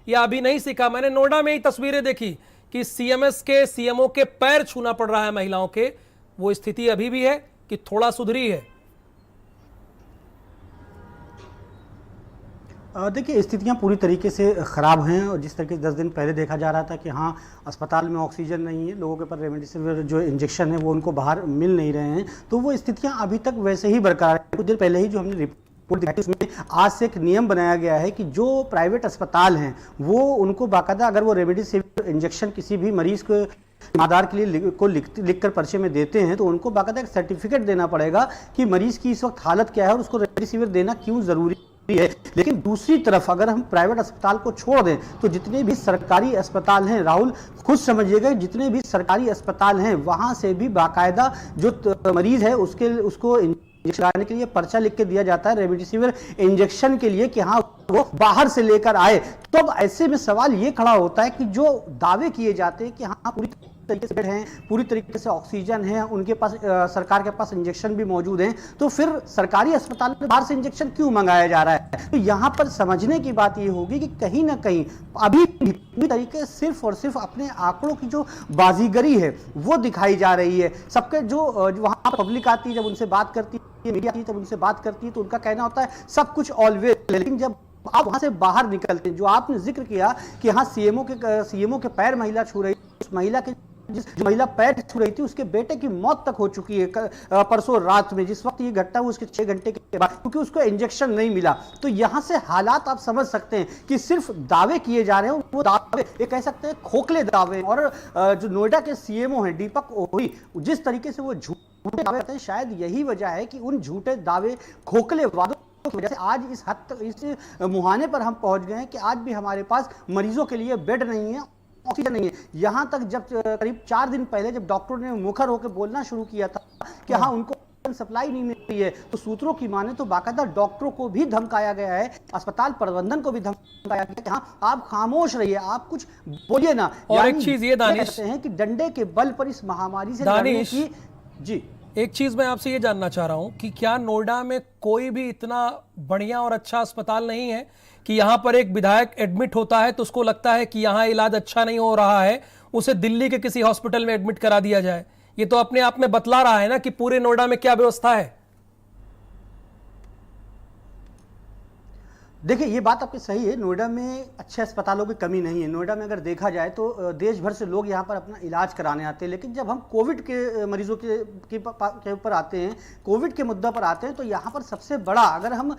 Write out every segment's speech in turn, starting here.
या अभी नहीं सीखा? मैंने नोएडा में ही तस्वीरें देखी कि सीएमएस के सीएमओ के पैर छूना पड़ रहा है महिलाओं के। वो स्थिति अभी भी है कि थोड़ा सुधरी है? देखिए, स्थितियां पूरी तरीके से ख़राब हैं। और जिस तरीके से 10 दिन पहले देखा जा रहा था कि हाँ, अस्पताल में ऑक्सीजन नहीं है, लोगों के पास रेमडेसिविर जो इंजेक्शन है वो उनको बाहर मिल नहीं रहे हैं, तो वो स्थितियां अभी तक वैसे ही बरकरार हैं। कुछ देर पहले ही जो हमने रिपोर्ट दिखाई उसमें आज से एक नियम बनाया गया है कि जो प्राइवेट अस्पताल हैं वो उनको बाकायदा अगर वो रेमडेसिविर इंजेक्शन किसी भी मरीज को ईमानदार के लिए लिख कर पर्चे में देते हैं तो उनको बाकायदा एक सर्टिफिकेट देना पड़ेगा कि मरीज की इस वक्त हालत क्या है और उसको रेमडेसिविर देना क्यों जरूरी है। लेकिन दूसरी तरफ अगर हम प्राइवेट अस्पताल को छोड़ दें तो जितने भी सरकारी अस्पताल हैं, राहुल खुद समझिएगा, जितने भी सरकारी अस्पताल हैं वहां से भी बाकायदा जो मरीज है उसको इंजेक्शन लगाने के लिए पर्चा लिख के दिया जाता है रेमडेसिविर इंजेक्शन के लिए कि हाँ वो बाहर से लेकर आए। तो अब ऐसे में सवाल ये खड़ा होता है कि जो दावे किए जाते हैं कि हाँ पूरी तरीके से बेड हैं, पूरी तरीके से ऑक्सीजन है, उनके पास सरकार के पास इंजेक्शन भी मौजूद हैं, तो फिर सरकारी अस्पताल में बाहर से इंजेक्शन क्यों मंगाया जा रहा है? तो यहां पर समझने की बात ये होगी कि कहीं ना कहीं अभी भी तरीके सिर्फ और सिर्फ अपने आंकड़ों की जो बाजीगरी है वो दिखाई जा रही है। सबके जो वहां पब्लिक आती है, जब उनसे बात करती है, मीडिया आती है, जब उनसे बात करती है तो उनका कहना होता है सब कुछ ऑलवेज। लेकिन जब आप वहां से बाहर निकलते हैं, जो आपने जिक्र किया कि हाँ सीएमओ के पैर महिला छू रही, उस महिला के जो महिला पैर छू रही थी उसके बेटे की मौत तक हो चुकी है परसों रात में, जिस वक्त ये घटना हुई उसके 6 घंटे के बाद, क्योंकि उसको इंजेक्शन नहीं मिला। तो यहां से हालात आप समझ सकते हैं कि सिर्फ दावे किए जा रहे हैं, वो दावे ये कह सकते हैं खोखले दावे। और जो नोएडा के सीएमओ हैं दीपक ओही, जिस तरीके से वो झूठे दावे करते हैं, शायद यही वजह है कि उन झूठे दावे खोखले वादों की वजह से आज इस हद तक इस मुहाने पर हम पहुंच गए हैं कि आज भी हमारे पास मरीजों के लिए बेड नहीं है, ऑक्सीजन नहीं है। यहां तक जब करीब 4 दिन पहले जब डॉक्टरों ने मुखर होकर बोलना शुरू किया था कि हाँ उनको सप्लाई नहीं मिल रही है, तो सूत्रों की माने तो बाकायदा डॉक्टरों को भी धमकाया गया है, अस्पताल प्रबंधन को भी धमकाया गया कि हाँ आप खामोश रहिए, आप कुछ बोलिए ना। और एक चीज ये दानिश कहते हैं कि डंडे के बल पर इस महामारी से लड़ने की। जी, एक चीज मैं आपसे ये जानना चाह रहा हूं कि क्या नोएडा में कोई भी इतना बढ़िया और अच्छा अस्पताल नहीं है कि यहां पर एक विधायक एडमिट होता है तो उसको लगता है कि यहां इलाज अच्छा नहीं हो रहा है, उसे दिल्ली के किसी हॉस्पिटल में एडमिट करा दिया जाए? ये तो अपने आप में बतला रहा है ना कि पूरे नोएडा में क्या व्यवस्था है। देखिए ये बात आपकी सही है, नोएडा में अच्छे अस्पतालों की कमी नहीं है। नोएडा में अगर देखा जाए तो देश भर से लोग यहाँ पर अपना इलाज कराने आते हैं, लेकिन जब हम कोविड के मरीजों के ऊपर आते हैं, कोविड के मुद्दा पर आते हैं, तो यहाँ पर सबसे बड़ा अगर हम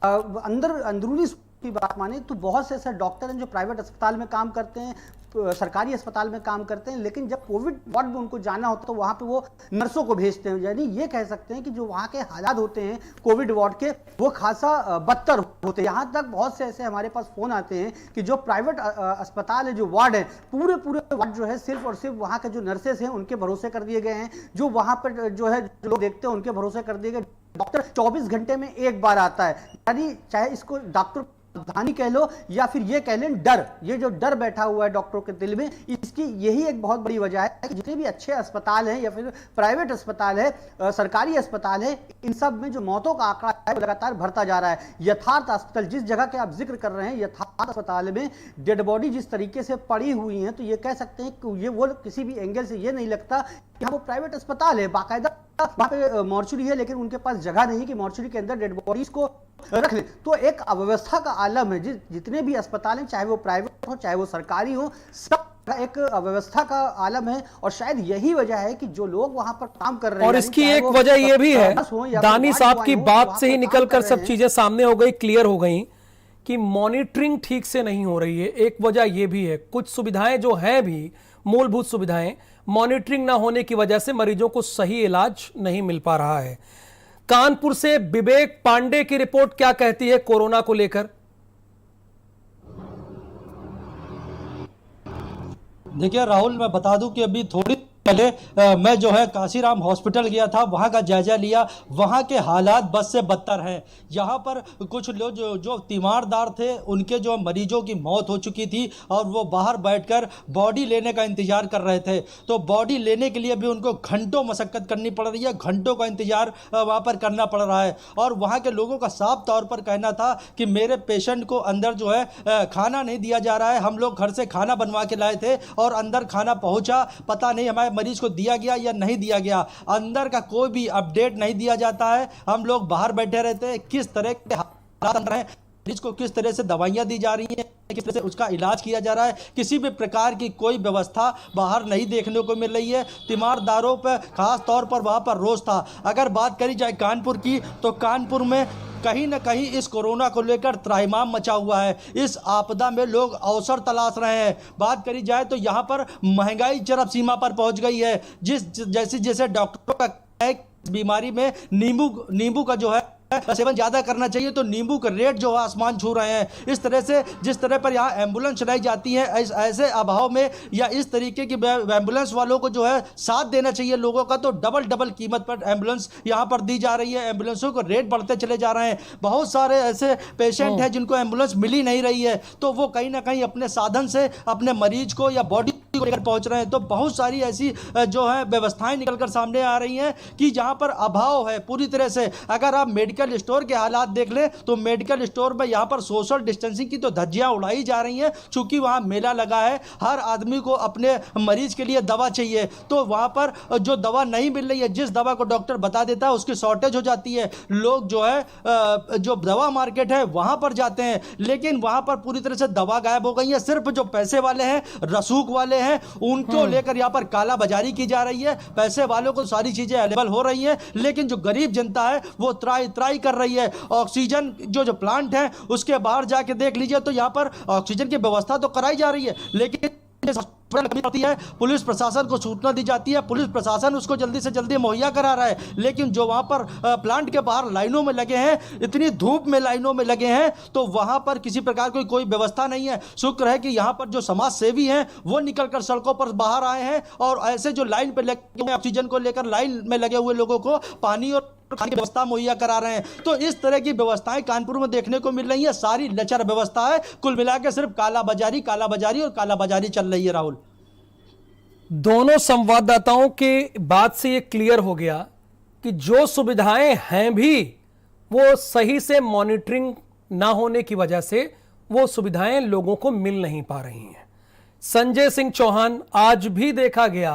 अंदरूनी की बात माने तो बहुत से ऐसे डॉक्टर हैं जो प्राइवेट अस्पताल में काम करते हैं, सरकारी अस्पताल में काम करते हैं, लेकिन जब कोविड वार्ड में उनको जाना होता है तो वहां पे वो नर्सों को भेजते हैं। यानी ये कह सकते हैं कि जो वहां के हालात होते हैं कोविड वार्ड के वो खासा बदतर होते हैं। यहाँ तक बहुत से ऐसे हमारे पास फोन आते हैं कि जो प्राइवेट अस्पताल है, जो वार्ड है, पूरे वार्ड जो है सिर्फ और सिर्फ वहां के जो नर्सेस हैं उनके भरोसे कर दिए गए हैं, जो वहां पर जो है जो लोग देखते हैं उनके भरोसे कर दिए गए। डॉक्टर 24 घंटे में एक बार आता है, यानी चाहे इसको डॉक्टर धानी कह लो या फिर ये कह लें डर, ये जो डर बैठा हुआ है डॉक्टरों के दिल में, इसकी यही एक बहुत बड़ी वजह है कि जितने भी अच्छे अस्पताल हैं या फिर प्राइवेट अस्पताल है, सरकारी अस्पताल है, इन सब में जो मौतों का आंकड़ा है वो लगातार बढ़ता जा रहा है। यथार्थ अस्पताल जिस जगह के आप जिक्र कर रहे हैं, यथार्थ अस्पताल में डेड बॉडी जिस तरीके से पड़ी हुई है, तो ये कह सकते हैं कि ये वो किसी भी एंगल से ये नहीं लगता कि वो प्राइवेट अस्पताल है। बाकायदा वहां पे मॉर्चुरी है, लेकिन उनके पास जगह नहीं कि मॉर्चुरी के अंदर डेड बॉडीज को रख ले। तो एक अव्यवस्था का आलम है, जितने भी अस्पताल हैं, चाहे वो प्राइवेट हो चाहे वो सरकारी हो, सब एक अव्यवस्था का आलम है। और शायद यही वजह है कि जो लोग वहां पर काम कर रहे हैं, और इसकी एक वजह यह भी है, दानी साहब की बात से ही निकलकर सब चीजें सामने हो गई, क्लियर हो गई कि मॉनिटरिंग ठीक से नहीं हो रही है। एक वजह यह भी है, कुछ सुविधाएं जो है भी मूलभूत सुविधाएं, मॉनिटरिंग ना होने की वजह से मरीजों को सही इलाज नहीं मिल पा रहा है। कानपुर से विवेक पांडे की रिपोर्ट क्या कहती है कोरोना को लेकर? देखिए राहुल, मैं बता दूं कि अभी थोड़ी पहले मैं जो है काशीराम हॉस्पिटल गया था, वहाँ का जायजा लिया। वहाँ के हालात बद से बदतर हैं। यहाँ पर कुछ लोग जो तीमारदार थे, उनके जो मरीजों की मौत हो चुकी थी और वो बाहर बैठकर बॉडी लेने का इंतज़ार कर रहे थे। तो बॉडी लेने के लिए भी उनको घंटों मशक्क़त करनी पड़ रही है, घंटों का इंतज़ार वहाँ पर करना पड़ रहा है। और वहाँ के लोगों का साफ तौर पर कहना था कि मेरे पेशेंट को अंदर जो है खाना नहीं दिया जा रहा है। हम लोग घर से खाना बनवा के लाए थे और अंदर खाना पहुँचा, पता नहीं हमारे मरीज को दिया गया या नहीं दिया गया। अंदर का कोई भी अपडेट नहीं दिया जाता है। हम लोग बाहर बैठे रहते हैं। किस तरह के हालात हैं, मरीज को किस तरह से दवाइयां दी जा रही हैं, किस तरह से उसका इलाज किया जा रहा है, किसी भी प्रकार की कोई व्यवस्था बाहर नहीं देखने को मिल रही है। तीमारदारों पर खास तौर पर वहाँ पर रोष था। अगर बात करी जाए कानपुर की, तो कानपुर में कहीं ना कहीं इस कोरोना को लेकर त्राहिमाम मचा हुआ है। इस आपदा में लोग अवसर तलाश रहे हैं। बात करी जाए तो यहाँ पर महंगाई चरम सीमा पर पहुँच गई है। जैसे डॉक्टरों का बीमारी में नींबू का जो है सेवन ज्यादा करना चाहिए, तो नींबू का रेट जो है आसमान छू रहे हैं। इस तरह से जिस तरह पर यहाँ एम्बुलेंस चलाई जाती है, ऐसे अभाव में या इस तरीके की एम्बुलेंस वालों को जो है साथ देना चाहिए लोगों का, तो डबल कीमत पर एम्बुलेंस यहाँ पर दी जा रही है। एम्बुलेंसों को रेट बढ़ते चले जा रहे हैं। बहुत सारे ऐसे पेशेंट हैं जिनको एम्बुलेंस मिल ही नहीं रही है, तो वो कहीं ना कहीं अपने साधन से अपने मरीज को या बॉडी को लेकर पहुंच रहे हैं। तो बहुत सारी ऐसी जो है व्यवस्थाएं निकलकर सामने आ रही हैं कि जहां पर अभाव है पूरी तरह से। अगर आप मेडिकल स्टोर के हालात देख लें, तो मेडिकल स्टोर में यहां पर सोशल डिस्टेंसिंग की तो धज्जियां उड़ाई जा रही हैं। चूंकि वहां मेला लगा है, हर आदमी को अपने मरीज के लिए दवा चाहिए, तो वहां पर जो दवा नहीं मिल रही है, जिस दवा को डॉक्टर बता देता है उसकी शॉर्टेज हो जाती है। लोग जो है जो दवा मार्केट है वहां पर जाते हैं, लेकिन वहां पर पूरी तरह से दवा गायब हो गई है। सिर्फ जो पैसे वाले हैं, रसूख वाले हैं, उनको लेकर यहां पर काला बाजारी की जा रही है। पैसे वालों को सारी चीजें अवेलेबल हो रही हैं, लेकिन जो गरीब जनता है वो त्राई कर रही है। ऑक्सीजन जो प्लांट है उसके बाहर जाके देख लीजिए, तो यहां पर ऑक्सीजन की व्यवस्था तो कराई जा रही है, लेकिन पड़ती है। पुलिस प्रशासन को सूचना दी जाती है, पुलिस प्रशासन उसको जल्दी से जल्दी मुहैया करा रहा है, लेकिन जो वहां पर प्लांट के बाहर लाइनों में लगे हैं, इतनी धूप में लाइनों में लगे हैं, तो वहां पर किसी प्रकार की कोई व्यवस्था नहीं है। शुक्र है कि यहां पर जो समाज सेवी हैं वो निकलकर सड़कों पर बाहर आए हैं और ऐसे जो लाइन पे लगे हुए ऑक्सीजन को लेकर लाइन में लगे हुए लोगों को पानी और खाने की व्यवस्था मुहैया करा रहे हैं। तो इस तरह की व्यवस्थाएं कानपुर में देखने को मिल रही है। सारी लचर व्यवस्था है। कुल मिलाकर सिर्फ काला बाजारी और काला बाजारी चल रही है। राहुल, दोनों संवाददाताओं के बात से ये क्लियर हो गया कि जो सुविधाएं हैं भी वो सही से मॉनिटरिंग ना होने की वजह से वो सुविधाएं लोगों को मिल नहीं पा रही हैं। संजय सिंह चौहान, आज भी देखा गया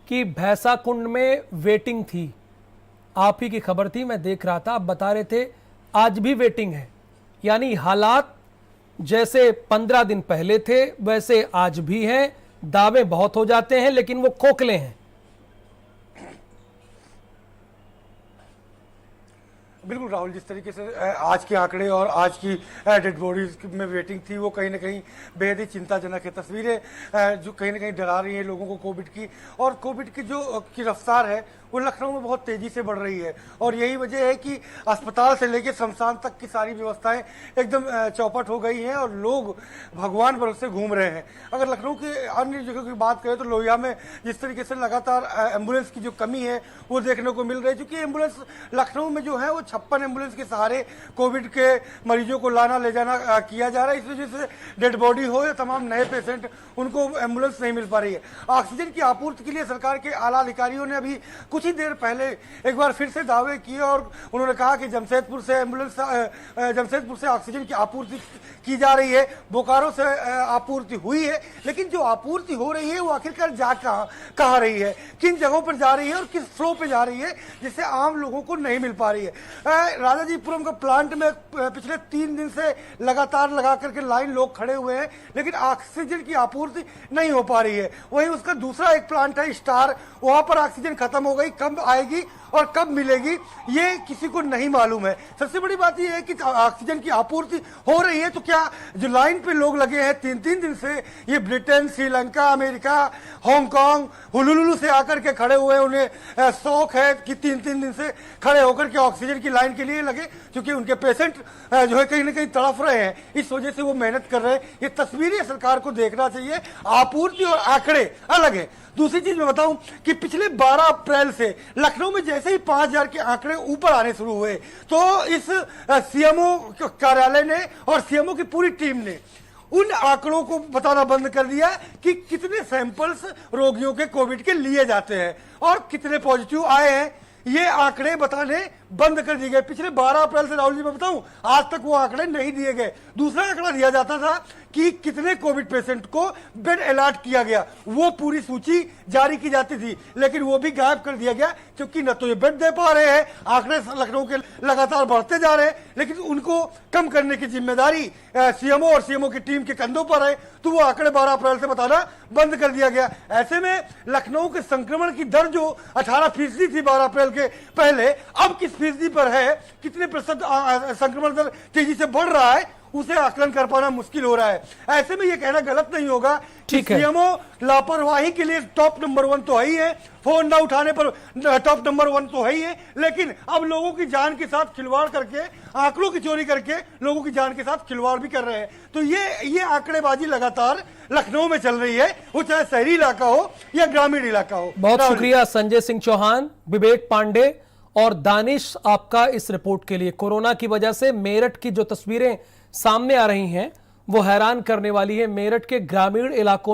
कि भैंसा कुंड में वेटिंग थी। आप ही की खबर थी, मैं देख रहा था, आप बता रहे थे आज भी वेटिंग है। यानी हालात जैसे 15 दिन पहले थे वैसे आज भी हैं। दावे बहुत हो जाते हैं लेकिन वो खोखले हैं। बिल्कुल राहुल, जिस तरीके से आज के आंकड़े और आज की डेड बॉडीज में वेटिंग थी वो कहीं ना कहीं बेहद ही चिंताजनक है। तस्वीरें जो कहीं ना कहीं डरा रही हैं लोगों को कोविड की, और कोविड की जो रफ्तार है वो लखनऊ में बहुत तेजी से बढ़ रही है। और यही वजह है कि अस्पताल से लेकर शमशान तक की सारी व्यवस्थाएं एकदम चौपट हो गई हैं और लोग भगवान भरोसे घूम रहे हैं। अगर लखनऊ के अन्य जगहों की बात करें तो लोहिया में जिस तरीके से लगातार एम्बुलेंस की जो कमी है वो देखने को मिल रही है, क्योंकि एम्बुलेंस लखनऊ में जो है वो 56 एम्बुलेंस के सहारे कोविड के मरीजों को लाना ले जाना किया जा रहा है। इस वजह से डेड बॉडी हो या तमाम नए पेशेंट, उनको एम्बुलेंस नहीं मिल पा रही है। ऑक्सीजन की आपूर्ति के लिए सरकार के आला अधिकारियों ने अभी कुछ ही देर पहले एक बार फिर से दावे किए और उन्होंने कहा कि जमशेदपुर से ऑक्सीजन की आपूर्ति की जा रही है, बोकारो से आपूर्ति हुई है, लेकिन जो आपूर्ति हो रही है वो आखिरकार जा कहाँ रही है, किन जगहों पर जा रही है और किस फ्लो पे जा रही है, जिससे आम लोगों को नहीं मिल पा रही है। राजाजीपुरम का प्लांट में पिछले 3 दिन से लगातार लगा करके लाइन लोग खड़े हुए हैं, लेकिन ऑक्सीजन की आपूर्ति नहीं हो पा रही है। वहीं उसका दूसरा एक प्लांट है स्टार, वहां पर ऑक्सीजन खत्म हो गई, कब आएगी और कब मिलेगी ये किसी को नहीं मालूम है। सबसे बड़ी बात यह है कि ऑक्सीजन की आपूर्ति हो रही है, तो क्या जो लाइन पे लोग लगे हैं 3-3 दिन से, ये ब्रिटेन, श्रीलंका, अमेरिका, हांगकांग, हुलुलुलु से आकर के खड़े हुए, उन्हें शौक है कि 3-3 दिन से खड़े होकर के ऑक्सीजन की लाइन के लिए लगे, क्योंकि उनके पेशेंट जो है कहीं ना कहीं तड़फ रहे हैं, इस वजह से वो मेहनत कर रहे हैं। ये तस्वीरें सरकार को देखना चाहिए। आपूर्ति और आंकड़े अलग है। दूसरी चीज मैं बताऊं कि पिछले 12 अप्रैल से लखनऊ में जैसे ही 5000 के आंकड़े ऊपर आने शुरू हुए, तो इस सीएमओ कार्यालय ने और सीएमओ की पूरी टीम ने उन आंकड़ों को बताना बंद कर दिया कि कितने सैंपल्स रोगियों के कोविड के लिए जाते हैं और कितने पॉजिटिव आए हैं। ये आंकड़े बताने बंद कर दिए गए। पिछले 12 अप्रैल से राहुल जी मैं बताऊं, आज तक वो आंकड़े नहीं दिए गए। दूसरा आंकड़ा दिया जाता था कि कितने कोविड पेशेंट को बेड अलॉट किया गया, वो पूरी सूची जारी की जाती थी, लेकिन वो भी गायब कर दिया गया, क्योंकि न तो ये बेड दे पा रहे हैं, आंकड़े लखनऊ के लगातार बढ़ते जा रहे हैं, लेकिन उनको कम करने की जिम्मेदारी सीएमओ और सीएमओ की टीम के कंधों पर है, तो वो आंकड़े 12 अप्रैल से बताना बंद कर दिया गया। ऐसे में लखनऊ के संक्रमण की दर जो 18% थी 12 अप्रैल के पहले, अब किस फीसदी पर है, कितने प्रतिशत संक्रमण दर तेजी से बढ़ रहा है, उसे आकलन कर पाना मुश्किल हो रहा है। ऐसे में यह कहना गलत नहीं होगा कि सीएमओ लापरवाही के लिए टॉप नंबर 1 तो है ही है, फोन ना उठाने पर टॉप नंबर 1 तो है ही है, लेकिन अब लोगों की जान के साथ खिलवाड़ करके, आंकड़ों की चोरी करके लोगों की जान के साथ खिलवाड़ भी कर रहे हैं। तो ये आंकड़ेबाजी लगातार लखनऊ में चल रही है, वो चाहे शहरी इलाका हो या ग्रामीण इलाका हो। बहुत शुक्रिया संजय सिंह चौहान, विवेक पांडे और दानिश आपका इस रिपोर्ट के लिए। कोरोना की वजह से मेरठ की जो तस्वीरें सामने आ रही हैं वो हैरान करने वाली है। मेरठ के ग्रामीण इलाकों में